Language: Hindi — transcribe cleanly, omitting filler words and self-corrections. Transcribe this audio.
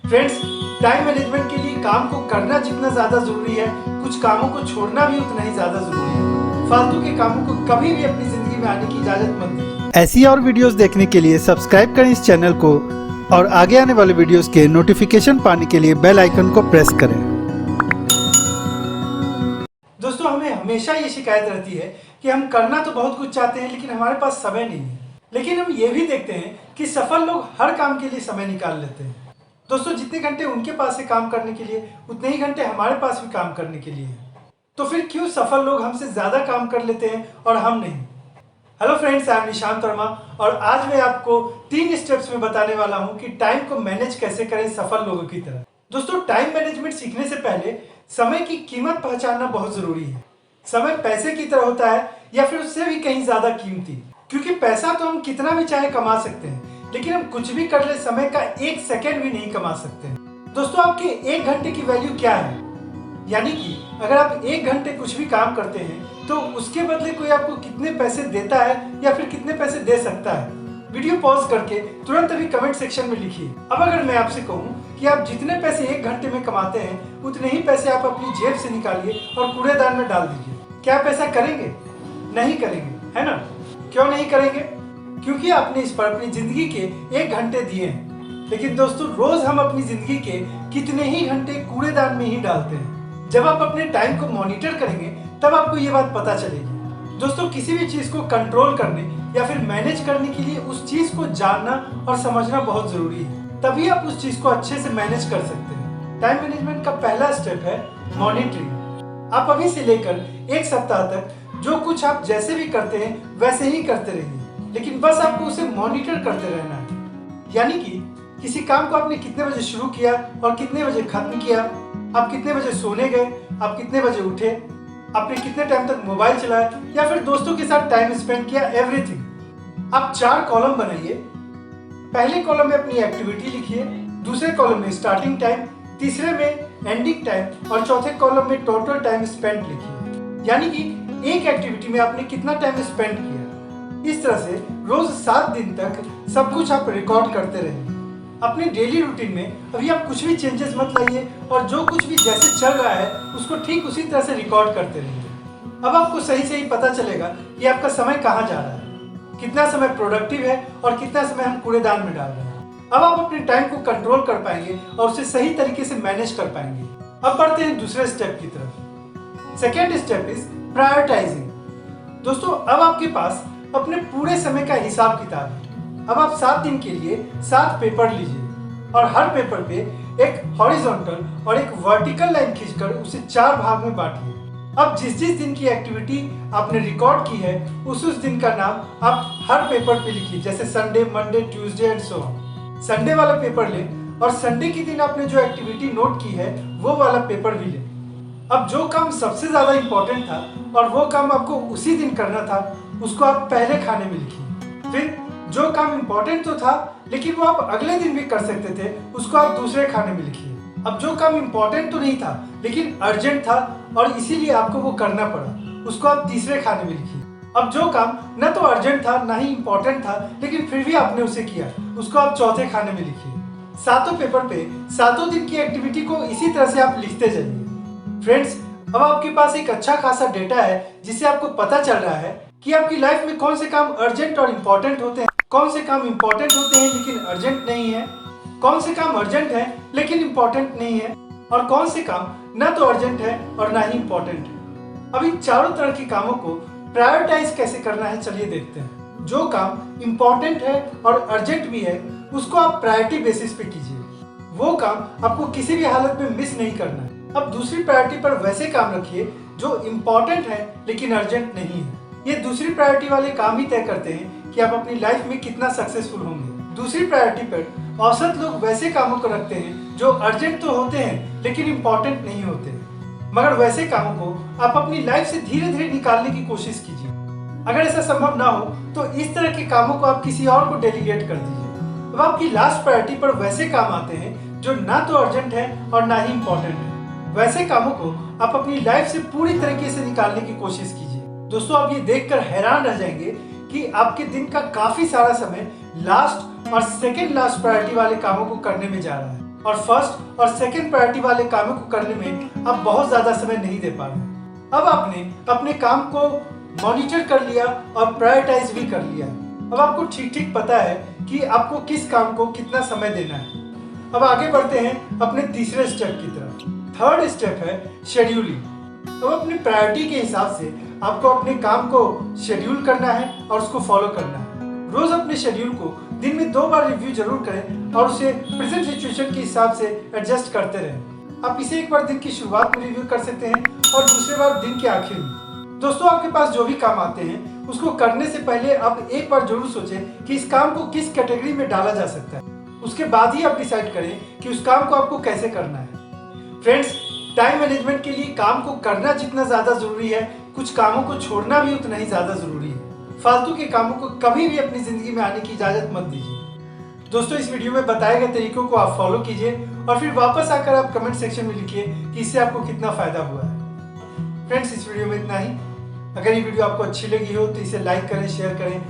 फ्रेंड्स, टाइम मैनेजमेंट के लिए काम को करना जितना ज़्यादा ज़रूरी है, कुछ कामों को छोड़ना भी उतना ही ज़्यादा ज़रूरी है। फालतू के कामों को कभी भी अपनी ज़िंदगी में आने की इजाज़त मत दीजिए। ऐसी और वीडियोस देखने के लिए सब्सक्राइब करें इस चैनल को और आगे आने वाले वीडियोस के नोटिफिकेशन पाने के लिए बेल आइकन को प्रेस करें। दोस्तों, हमें हमेशा ये शिकायत रहती है कि हम करना तो बहुत कुछ चाहते हैं लेकिन हमारे पास समय नहीं है। लेकिन हम ये भी देखते हैं कि सफल लोग हर काम के लिए समय निकाल लेते हैं। दोस्तों, जितने घंटे उनके पास है काम करने के लिए, उतने ही घंटे हमारे पास भी काम करने के लिए है। तो फिर क्यों सफल लोग हमसे ज़्यादा काम कर लेते हैं और हम नहीं? Hello friends, I am Nishant Verma और आज मैं आपको 3 स्टेप्स में बताने वाला हूं कि टाइम को मैनेज कैसे करें सफल लोगों की तरह। दोस्तों, टाइम मैनेजमेंट सीखने से पहले समय की कीमत पहचानना बहुत जरूरी है। समय पैसे की तरह होता है या फिर उससे भी कहीं ज्यादा कीमती, क्योंकि पैसा तो हम कितना भी चाहे कमा सकते हैं, लेकिन हम कुछ भी कर ले समय का 1 सेकेंड भी नहीं कमा सकते हैं। दोस्तों, आपके 1 घंटे की वैल्यू क्या है? यानी कि अगर आप 1 घंटे कुछ भी काम करते हैं तो उसके बदले कोई आपको कितने पैसे देता है या फिर कितने पैसे दे सकता है? वीडियो पॉज करके तुरंत अभी कमेंट सेक्शन में लिखिए। अब अगर मैं आपसे कहूं कि आप जितने पैसे 1 घंटे में कमाते हैं उतने ही पैसे आप अपनी जेब से निकालिए और कूड़ेदान में डाल दीजिए, क्या आप ऐसा करेंगे? नहीं करेंगे, है ना? क्यों नहीं करेंगे? क्योंकि आपने इस पर अपनी जिंदगी के 1 घंटे दिए हैं। लेकिन दोस्तों, रोज हम अपनी जिंदगी के कितने ही घंटे कूड़ेदान में ही डालते हैं। जब आप अपने टाइम को मॉनिटर करेंगे तब आपको ये बात पता चलेगी। दोस्तों, किसी भी चीज को कंट्रोल करने या फिर मैनेज करने के लिए उस चीज को जानना और समझना बहुत जरूरी है, तभी आप उस चीज को अच्छे से मैनेज कर सकते हैं। टाइम मैनेजमेंट का पहला स्टेप है मॉनिटरिंग। आप अभी से लेकर 1 सप्ताह तक जो कुछ आप जैसे भी करते हैं वैसे ही करते रहिए, लेकिन बस आपको उसे मॉनिटर करते रहना है। यानी कि किसी काम को आपने कितने बजे शुरू किया और कितने बजे खत्म किया, आप कितने बजे सोने गए, आप कितने बजे उठे, आपने कितने टाइम तक मोबाइल चलाया या फिर दोस्तों के साथ टाइम स्पेंड किया, एवरीथिंग। आप 4 कॉलम बनाइए। पहले कॉलम में अपनी एक्टिविटी लिखिए, दूसरे कॉलम में स्टार्टिंग टाइम, तीसरे में एंडिंग टाइम और चौथे कॉलम में टोटल टाइम स्पेंड लिखिए। यानी कि एक एक्टिविटी में आपने कितना टाइम स्पेंड किया। इस तरह से रोज 7 दिन तक सब कुछ आप रिकॉर्ड करते रहेंगे। अपने डेली रूटीन में अभी आप कुछ भी चेंजेस मत लाइए और जो कुछ भी जैसे चल रहा है उसको ठीक उसी तरह से रिकॉर्ड करते रहिए। अब आपको सही सही पता चलेगा कि आपका समय कहाँ जा रहा है, कितना समय प्रोडक्टिव है और कितना समय हम कूड़ेदान में डाल रहे हैं। अब आप अपने टाइम को कंट्रोल कर पाएंगे और उसे सही तरीके से मैनेज कर पाएंगे। अब बढ़ते हैं दूसरे स्टेप की तरफ। Second step is prioritising. दोस्तों, अब आपके पास अपने पूरे समय का हिसाब किताब है। अब आप 7 दिन के लिए 7 पेपर लीजिए और हर पेपर पे एक हॉरिजॉन्टल और एक वर्टिकल लाइन खींचकर उसे 4 भाग में बांटिए। अब जिस जिस दिन की एक्टिविटी आपने रिकॉर्ड की है उस दिन का नाम आप हर पेपर पे लिखिए, जैसे Sunday, Monday, Tuesday and so on. Sunday वाला पेपर लें और संडे के दिन आपने जो एक्टिविटी नोट की है वो वाला पेपर भी लें। अब जो काम सबसे ज्यादा इंपॉर्टेंट था और वो काम आपको उसी दिन करना था उसको आप पहले खाने में लिखिए। फिर जो काम इंपॉर्टेंट तो था लेकिन वो आप अगले दिन भी कर सकते थे उसको आप दूसरे खाने में लिखिए। अब जो काम इंपॉर्टेंट तो नहीं था लेकिन अर्जेंट था और इसीलिए आपको वो करना पड़ा, उसको आप तीसरे खाने में लिखिए। अब जो काम न तो अर्जेंट था ना ही इंपॉर्टेंट था लेकिन फिर भी आपने उसे किया, उसको आप चौथे खाने में लिखिए। 7 पेपर पे 7 दिन की एक्टिविटी को इसी तरह से आप लिखते जाइए। फ्रेंड्स, अब आपके पास एक अच्छा खासा डेटा है जिससे आपको पता चल रहा है कि आपकी लाइफ में कौन से काम अर्जेंट और इम्पोर्टेंट होते हैं, कौन से काम इम्पोर्टेंट होते हैं लेकिन अर्जेंट नहीं है, कौन से काम अर्जेंट है लेकिन इम्पोर्टेंट नहीं है और कौन से काम ना तो अर्जेंट है और ना ही इम्पोर्टेंट है। अब इन चारों तरह के कामों को प्रायोरिटाइज कैसे करना है, चलिए देखते हैं। जो काम इम्पोर्टेंट है और अर्जेंट भी है उसको आप प्रायोरिटी बेसिस पे कीजिए। वो काम आपको किसी भी हालत में मिस नहीं करना है। अब दूसरी प्रायोरिटी पर वैसे काम रखिए जो इम्पोर्टेंट है लेकिन अर्जेंट नहीं है। ये दूसरी प्रायोरिटी वाले काम ही तय करते हैं कि आप अपनी लाइफ में कितना सक्सेसफुल होंगे। दूसरी प्रायोरिटी पर औसत लोग वैसे कामों को रखते हैं जो अर्जेंट तो होते हैं लेकिन इम्पोर्टेंट नहीं होते, मगर वैसे कामों को आप अपनी लाइफ से धीरे धीरे निकालने की कोशिश कीजिए। अगर ऐसा संभव ना हो तो इस तरह के कामों को आप किसी और को डेलीगेट कर दीजिए। अब आपकी लास्ट प्रायोरिटी पर वैसे काम आते हैं जो ना तो अर्जेंट है और ना ही इम्पोर्टेंट है। वैसे कामों को आप अपनी लाइफ से पूरी तरीके से निकालने की कोशिश कीजिए। दोस्तों, आप ये देखकर हैरान रह जाएंगे कि आपके दिन का काफी सारा समय लास्ट और सेकेंड लास्ट प्रायोरिटी वाले कामों को करने में जा रहा है। और फर्स्ट और सेकंड प्रायोरिटी वाले कामों को करने में आप बहुत ज़्यादा समय नहीं दे पा रहे। अब आपने अपने काम को मॉनिटर कर लिया और प्रायोरिटाइज भी कर लिया। अब आपको ठीक ठीक पता है कि आपको किस काम को कितना समय देना है। अब आगे बढ़ते हैं अपने तीसरे स्टेप की तरफ। थर्ड स्टेप है शेड्यूलिंग। अब अपनी प्रायोरिटी के हिसाब से आपको अपने काम को शेड्यूल करना है और उसको फॉलो करना है। रोज अपने शेड्यूल को दिन में 2 बार रिव्यू जरूर करें और उसे प्रेजेंट सिचुएशन के हिसाब से एडजस्ट करते रहें। आप इसे एक बार दिन की शुरुआत में रिव्यू कर सकते हैं और दूसरे बार दिन के आखिर में। दोस्तों, आपके पास जो भी काम आते हैं उसको करने से पहले आप एक बार जरूर सोचें कि इस काम को किस कैटेगरी में डाला जा सकता है। उसके बाद ही आप डिसाइड करें कि उस काम को आपको कैसे करना है। फ्रेंड्स, टाइम मैनेजमेंट के लिए काम को करना जितना ज्यादा जरूरी है, कुछ कामों को छोड़ना भी उतना ही ज्यादा जरूरी है। फालतू के कामों को कभी भी अपनी जिंदगी में आने की इजाजत मत दीजिए। दोस्तों, इस वीडियो में बताए गए तरीकों को आप फॉलो कीजिए और फिर वापस आकर आप कमेंट सेक्शन में लिखिए कि इससे आपको कितना फायदा हुआ है। फ्रेंड्स, इस वीडियो में इतना ही। अगर ये वीडियो आपको अच्छी लगी हो तो इसे लाइक करें, शेयर करें